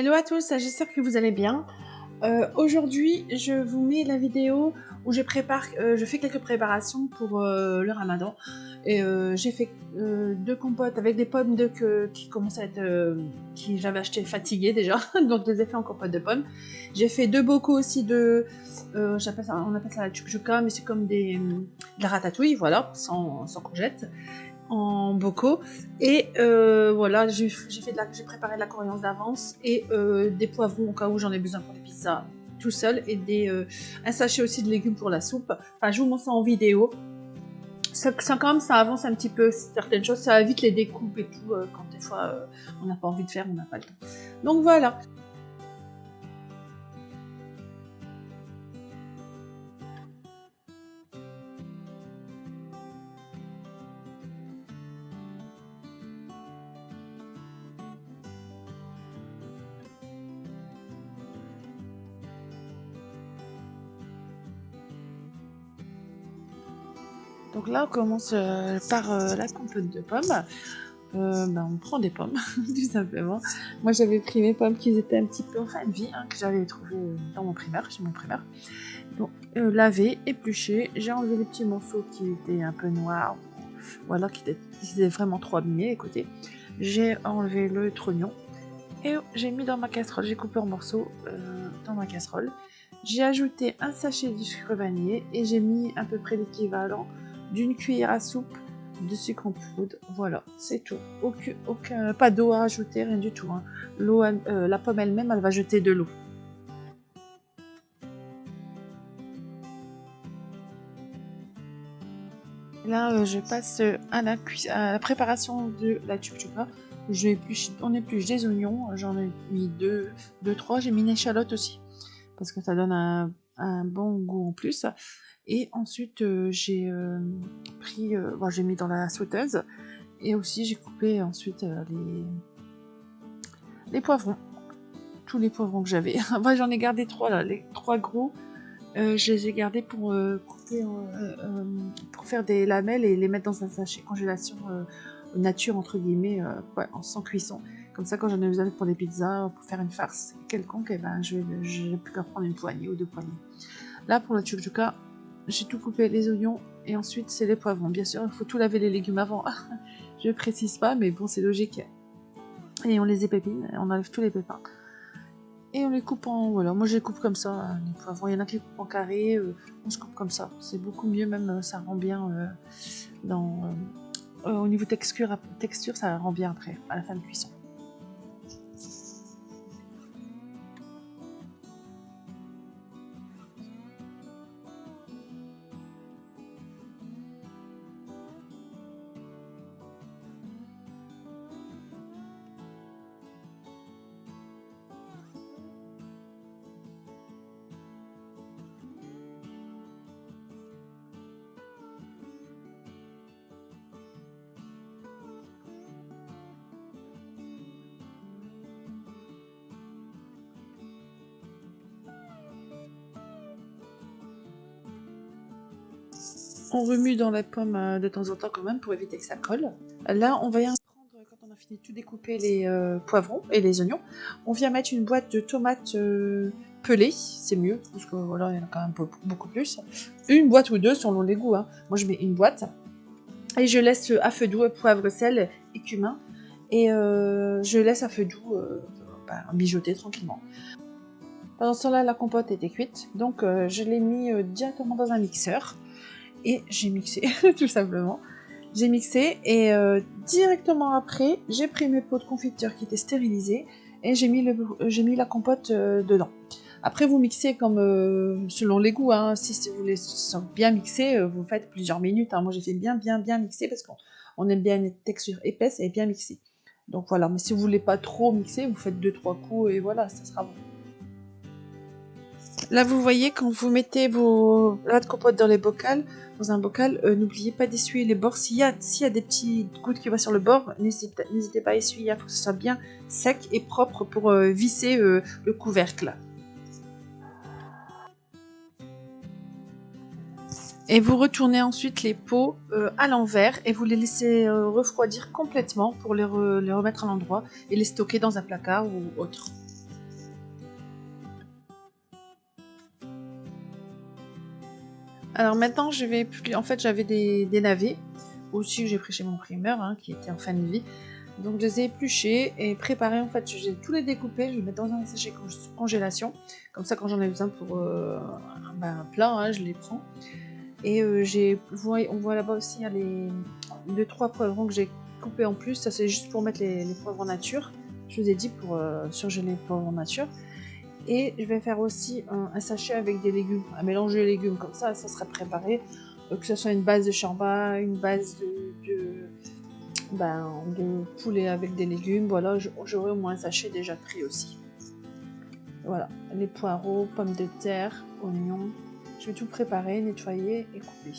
Hello à tous, j'espère que vous allez bien. Aujourd'hui, je vous mets la vidéo où je fais quelques préparations pour le ramadan. Et j'ai fait 2 compotes avec des pommes qui commençaient à être... qui j'avais acheté fatiguées déjà, donc je les ai fait en compote de pommes. J'ai fait 2 bocaux aussi on appelle ça la tchouktchouka, mais c'est comme de la ratatouille, voilà, sans courgettes, en bocaux. Et voilà, j'ai préparé de la coriandre d'avance et des poivrons au cas où j'en ai besoin pour les pizzas tout seul, et un sachet aussi de légumes pour la soupe. Enfin, je vous montre ça en vidéo. Quand même, ça avance un petit peu certaines choses, ça évite les découpes et tout, quand des fois on n'a pas envie de faire, on n'a pas le temps. Donc voilà. Donc là, on commence par la compote de pommes. On prend des pommes, tout simplement. Moi, j'avais pris mes pommes qui étaient un petit peu en fin de vie, que j'avais trouvées dans mon primaire, chez mon primaire. Donc, lavé, épluché, j'ai enlevé les petits morceaux qui étaient un peu noirs, ou alors qui étaient vraiment trop abîmés, écoutez. J'ai enlevé le trognon et j'ai mis dans ma casserole, j'ai coupé en morceaux dans ma casserole. J'ai ajouté un sachet de sucre vanillé et j'ai mis à peu près l'équivalent d'une cuillère à soupe de sucre en poudre. Voilà, c'est tout. Pas d'eau à ajouter, rien du tout. La pomme elle-même, elle va jeter de l'eau. Là, je passe à la préparation de la tchouktchouka. On épluche des oignons, j'en ai mis 3. J'ai mis une échalote aussi, parce que ça donne un bon goût en plus. Et ensuite, j'ai mis dans la sauteuse. Et aussi, j'ai coupé ensuite les poivrons. Tous les poivrons que j'avais. Enfin, j'en ai gardé 3 là, les 3 gros. Je les ai gardés pour couper, pour faire des lamelles et les mettre dans un sachet congélation nature entre guillemets, sans cuisson. Comme ça, quand j'en ai besoin pour des pizzas, pour faire une farce quelconque, je n'ai plus qu'à prendre une poignée ou 2 poignées. Là, pour la tchouktchouka, j'ai tout coupé, les oignons, et ensuite c'est les poivrons. Bien sûr, il faut tout laver les légumes avant. Je précise pas, mais bon, c'est logique. Et on les épépine, on enlève tous les pépins. Et on les coupe voilà, moi je les coupe comme ça, les poivrons. Il y en a qui coupent en carré, on se coupe comme ça. C'est beaucoup mieux, même ça rend bien au niveau texture, ça rend bien après, à la fin de cuisson. On remue dans la pomme de temps en temps quand même pour éviter que ça colle. Là, on va y prendre, quand on a fini de tout découper les poivrons et les oignons, on vient mettre une boîte de tomates pelées, c'est mieux, parce que voilà, il y en a quand même beaucoup plus. Une boîte ou 2 selon les goûts. Moi, je mets une boîte et je laisse à feu doux poivre, sel et cumin. Et je laisse à feu doux mijoter tranquillement. Pendant ce temps-là, la compote était cuite, donc je l'ai mis directement dans un mixeur. Et j'ai mixé, tout simplement. J'ai mixé et directement après, j'ai pris mes pots de confiture qui étaient stérilisés et j'ai mis la compote dedans. Après, vous mixez comme selon les goûts. Si vous voulez bien mixer, vous faites plusieurs minutes. Moi, j'ai fait bien mixer parce qu'on aime bien une texture épaisse et bien mixée. Donc voilà, mais si vous voulez pas trop mixer, vous faites 2-3 coups et voilà, ça sera bon. Là, vous voyez, quand vous mettez vos la compote dans un bocal, n'oubliez pas d'essuyer les bords. S'il y a des petites gouttes qui vont sur le bord, n'hésitez pas à essuyer. Il faut que ce soit bien sec et propre pour visser le couvercle. Et vous retournez ensuite les pots à l'envers et vous les laissez refroidir complètement pour les remettre à l'endroit et les stocker dans un placard ou autre. Alors maintenant, je vais plus... En fait, j'avais des navets, aussi que j'ai pris chez mon primeur, hein, qui était en fin de vie. Donc je les ai épluchés et préparés. En fait, j'ai tous les découpés, je les mets dans un sachet congélation. Comme ça, quand j'en ai besoin pour un plat, hein, je les prends. Et on voit là-bas aussi, il y a les 2-3 poivrons que j'ai coupés en plus. Ça, c'est juste pour mettre les poivrons nature. Je vous ai dit pour surgeler les poivrons nature. Et je vais faire aussi un sachet avec des légumes, un mélange de légumes. Comme ça sera préparé. Que ce soit une base de chamba, une base de poulet avec des légumes. Voilà, j'aurai au moins un sachet déjà pris aussi. Voilà, les poireaux, pommes de terre, oignons. Je vais tout préparer, nettoyer et couper.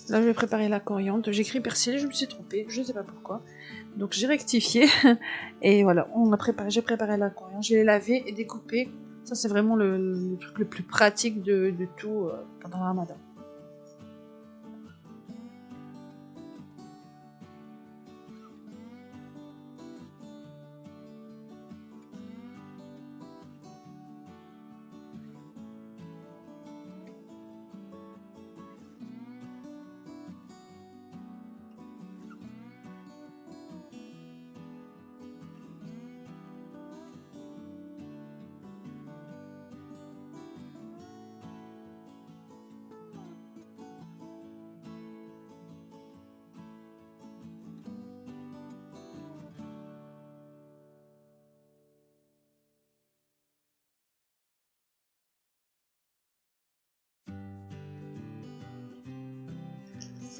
Là, je vais préparer la coriandre. J'ai écrit persil, je me suis trompée, je ne sais pas pourquoi. Donc j'ai rectifié. Et voilà, j'ai préparé la coriandre, je l'ai lavée et découpée. Ça, c'est vraiment le truc le plus pratique de tout pendant le ramadan.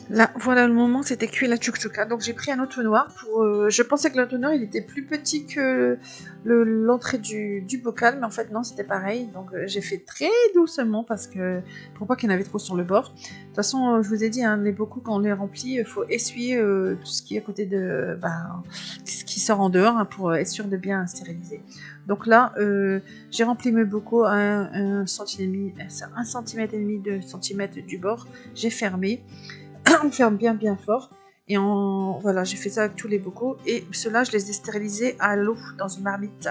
Là, voilà le moment, c'était cuit la chouchouka. Donc j'ai pris un entonnoir pour. Je pensais que l'entonnoir il était plus petit que l'entrée du bocal, mais en fait non, c'était pareil. Donc j'ai fait très doucement parce que pour pas qu'il y en avait trop sur le bord. De toute façon, je vous ai dit, hein, les bocaux quand on les remplit, il faut essuyer tout ce qui est à côté de, ce qui sort en dehors hein, pour être sûr de bien stériliser. Donc là, j'ai rempli mes bocaux à 1,5 cm du bord. J'ai fermé. On ferme bien fort et voilà, j'ai fait ça avec tous les bocaux et ceux-là je les ai stérilisés à l'eau dans une marmite.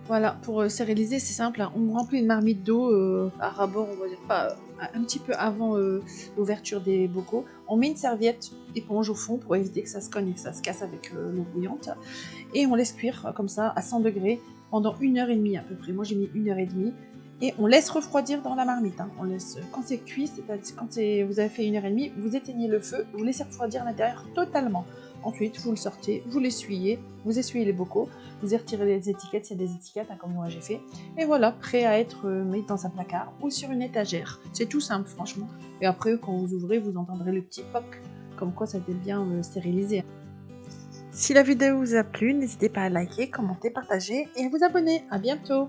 Voilà, pour stériliser c'est simple, hein. On remplit une marmite d'eau à rabord, on va dire pas un petit peu avant l'ouverture des bocaux. On met une serviette éponge au fond pour éviter que ça se cogne et que ça se casse avec l'eau bouillante. Et on laisse cuire comme ça à 100 degrés pendant 1 h 30 à peu près. Moi j'ai mis 1 h 30. Et on laisse refroidir dans la marmite. Hein. On laisse, quand c'est cuit, c'est-à-dire quand vous avez fait 1 h 30, vous éteignez le feu, vous laissez refroidir l'intérieur totalement. Ensuite, vous le sortez, vous l'essuyez, vous essuyez les bocaux, vous retirez les étiquettes, s'il y a des étiquettes, hein, comme moi j'ai fait. Et voilà, prêt à être mis dans un placard ou sur une étagère. C'est tout simple, franchement. Et après, quand vous ouvrez, vous entendrez le petit poc, comme quoi ça a été bien stérilisé. Si la vidéo vous a plu, n'hésitez pas à liker, commenter, partager et à vous abonner. À bientôt!